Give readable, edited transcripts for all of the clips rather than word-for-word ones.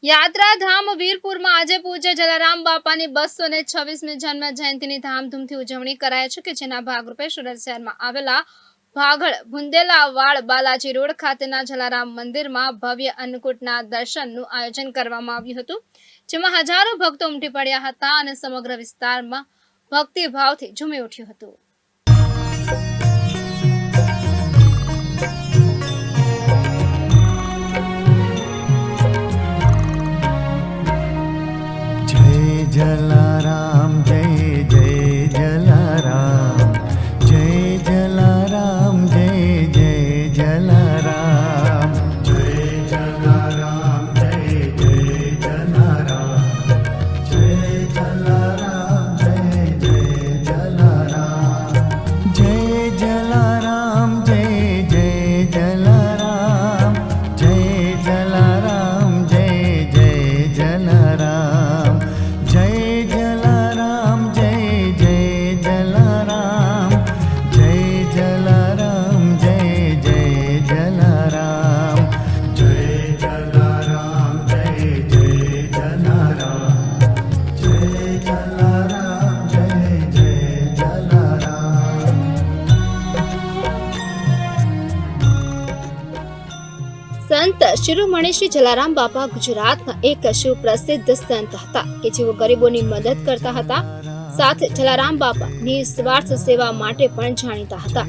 યાત્રાધામ વીરપુરમાં આજે પૂજ્ય જલારામ બાપાની 226મી જન્મ જયંતિની ધામધૂમથી ઉજવણી કરાય છે કે જેના ભાગરૂપે સુરત શહેરમાં આવેલા ભાગળ બુંદેલાવાડ બાલાજી રોડ ખાતેના જલારામ મંદિરમાં ભવ્ય અન્નકૂટના દર્શનનું આયોજન કરવામાં આવ્યું હતું, જેમાં હજારો ભક્તો ઉમટી પડ્યા હતા અને સમગ્ર વિસ્તારમાં ભક્તિભાવથી ઝૂમી ઉઠ્યું હતું। जलाराम जय जय जलाराम जय जलाराम जय जय जलाराम जय जलाराम जय जय जलाराम जय जलाराम जय जय जलाराम जय जलाराम जय जय जलाराम जय जलाराम जय जय जलाराम जय जलाराम जय जय जलाराम जय जलाराम जय जय जलाराम जय जलाराम जय जय जलाराम जय जलाराम जय जय जलाराम। સંત શિરોમણી શ્રી જલારામ બાપા ગુજરાતના એક સુપ્રસિદ્ધ સંત હતા કે જેઓ ગરીબોની મદદ કરતા હતા, સાથે જલારામ બાપા નિસ્વાર્થ સેવા માટે પણ જાણીતા હતા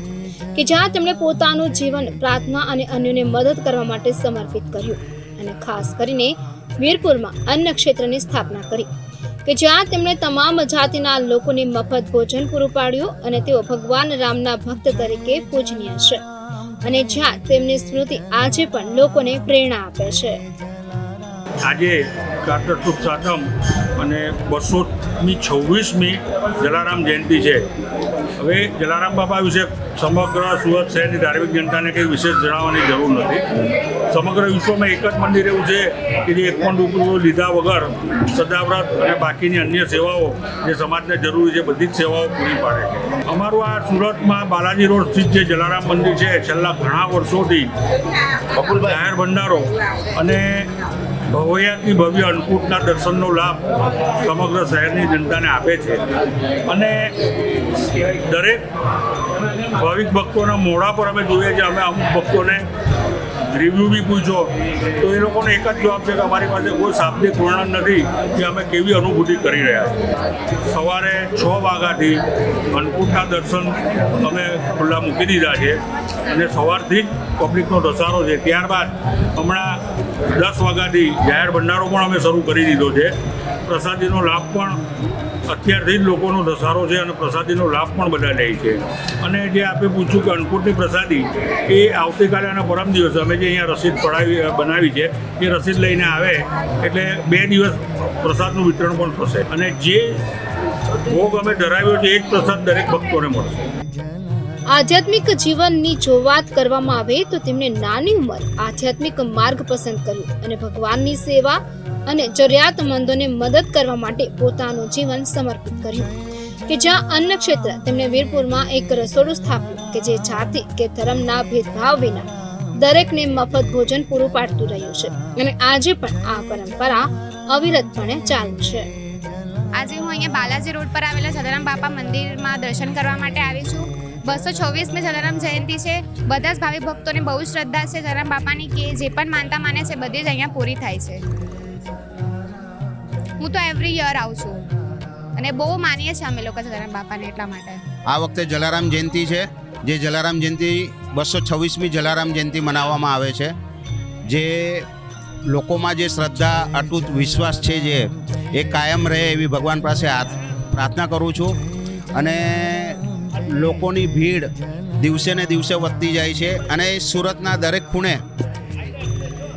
કે જ્યાં તેમણે પોતાનું જીવન પ્રાર્થના અને અન્યોને મદદ કરવા માટે સમર્પિત કર્યું અને ખાસ કરીને વીરપુરમાં અન્ન ક્ષેત્રની સ્થાપના કરી કે જ્યાં તેમણે તમામ જાતિના લોકોને મફત ભોજન પૂરું પાડ્યું અને તેઓ ભગવાન રામના ભક્ત તરીકે પૂજનીય છે અને જ્યાં તેમની સ્મૃતિ આજે પણ લોકોને પ્રેરણા આપે છે। આજે કાર્તક સુદ સાતમ અને 226મી જલારામ જયંતિ છે। હવે જલારામ બાપા વિશે સમગ્ર સુરત શહેરની ધાર્મિક જનતાને કંઈ વિશેષ જણાવવાની જરૂર નથી। સમગ્ર વિશ્વમાં એક જ મંદિર એવું છે કે જે એક પણ રૂપિયો લીધા વગર સદાવ્રત અને બાકીની અન્ય સેવાઓ જે સમાજને જરૂરી છે બધી જ સેવાઓ પૂરી પાડે છે। અમારું આ સુરતમાં બાલાજી રોડ સ્થિત જે જલારામ મંદિર છે છેલ્લા ઘણા વર્ષોથી જાહેર ભંડારો અને ભવ્યાથી ભવ્ય અન્નકૂટના દર્શનનો લાભ સમગ્ર શહેરની જનતાને આપે છે અને દરેક ભાવિક ભક્તોના મોઢા પર અમે જોઈએ છીએ। અમે અમુક ભક્તોને રિવ્યૂ બી પૂછો તો એ લોકોને એક જ જવાબ છે કે અમારી પાસે કોઈ શાબ્દિક વર્ણન નથી કે અમે કેવી અનુભૂતિ કરી રહ્યા છીએ। સવારે 6 વાગ્યાથી અન્નકૂટના દર્શન અમે ખુલ્લા મૂકી દીધા છે અને સવારથી જ પબ્લિકનો ધસારો છે। ત્યારબાદ હમણાં 10 વાગ્યાથી જાહેર ભંડારો પણ અમે શરૂ કરી દીધો છે। પ્રસાદીનો લાભ પણ અત્યારથી જ લોકોનો ધસારો છે અને પ્રસાદીનો લાભ પણ બધા લે છે। અને જે આપણે પૂછ્યું કે અન્નકૂટની પ્રસાદી એ આવતીકાલે અને પરમ દિવસે અમે જે અહીંયા રસીદ બનાવી છે એ રસીદ લઈને આવે એટલે 2 દિવસ પ્રસાદનું વિતરણ પણ થશે અને જે ભોગ અમે ધરાવ્યો છે એ જ પ્રસાદ દરેક ભક્તોને મળશે। આધ્યાત્મિક જીવનની જો વાત કરવામાં આવે તો તેમણે નાની ઉંમર આધ્યાત્મિક માર્ગ પસંદ કર્યો અને ભગવાનની સેવા અને જરૂરિયાતમંદોને મદદ કરવા માટે પોતાનું જીવન સમર્પિત કર્યું કે જ્યાં અન્ન ક્ષેત્ર તેમણે વીરપુરમાં એક રસોડું સ્થાપ્યું કે જે જાતિ કે ધર્મના ભેદભાવ વિના દરેકને મફત ભોજન પૂરું પાડતું રહ્યું છે અને આજે પણ આ પરંપરા અવિરતપણે ચાલુ છે। આજે હું અહીંયા બાલાજી રોડ પર આવેલા જલારામ બાપા મંદિરમાં દર્શન કરવા માટે આવી છું। 226મી જલારામ જયંતિ છે। બધા જ ભાવિક ભક્તોને બહુ જ શ્રદ્ધા છે જલારામ બાપાની કે જે પણ માનતા માને છે બધી જ અહીંયા પૂરી થાય છે। હું તો એવરી યર આવું છું અને બહુ માનીએ છીએ અમે લોકો જલારામ બાપાને એટલા માટે। આ વખતે જલારામ જયંતિ છે, જે જલારામ જયંતિ 226મી જલારામ જયંતિ મનાવવામાં આવે છે। જે લોકોમાં જે શ્રદ્ધા અતૂટ વિશ્વાસ છે જે એ કાયમ રહે એવી ભગવાન પાસે પ્રાર્થના કરું છું અને લોકોની ભીડ દિવસે ને દિવસે વધતી જાય છે અને સુરતના દરેક ખૂણે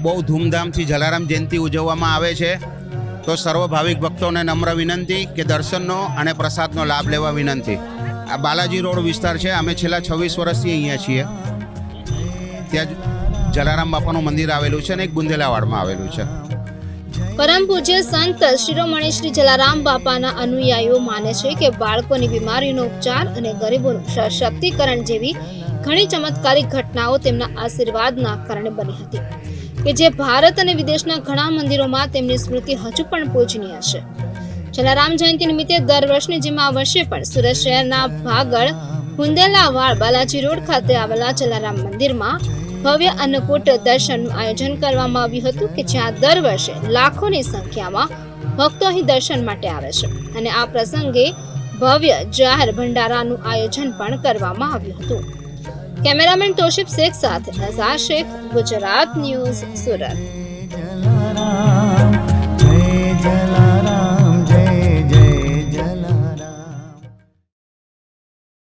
બહુ ધૂમધામથી જલારામ જયંતિ ઉજવવામાં આવે છે। તો સર્વ ભાવિક ભક્તોને નમ્ર વિનંતી કે દર્શનનો અને પ્રસાદનો લાભ લેવા વિનંતી। આ બાલાજી રોડ વિસ્તાર છે, અમે છેલ્લા 26 વર્ષથી અહીંયા છીએ। ત્યાં જલારામ બાપાનું મંદિર આવેલું છે અને એક બુંદેલાવાડમાં આવેલું છે। પરમ પૂજ્ય સંત શિરોમણી શ્રી જલારામ બાપાના અનુયાયીઓ માને છે કે બાળકોની બીમારીનો ઉપચાર અને ગરીબોનું સશક્તિકરણ જેવી ઘણી ચમત્કારિક ઘટનાઓ તેમના આશીર્વાદના કારણે બની હતી। કે જે ભારત અને વિદેશના ઘણા મંદિરોમાં તેમની સ્મૃતિ હજુ પણ પૂજનીય છે. જલારામ જયંતિ નિમિત્તે દર વર્ષની જેમ આ વર્ષે પણ સુરત શહેરના ભાગળ હુંદેલાવાડ બાલાજી રોડ ખાતે આવેલા જલારામ મંદિરમાં ભવ્ય અન્નકૂટ દર્શનનું આયોજન કરવામાં આવ્યું હતું કે જ્યાં દર વર્ષે લાખોની સંખ્યામાં ભક્તો અહીં દર્શન માટે આવે છે અને આ પ્રસંગે ભવ્ય જાહેર ભંડારાનું આયોજન પણ કરવામાં આવ્યું હતું. કેમેરામેન તોશિફ શેખ સાથે નઝાર શેખ, ગુજરાત ન્યૂઝ, સુરત. જલારામ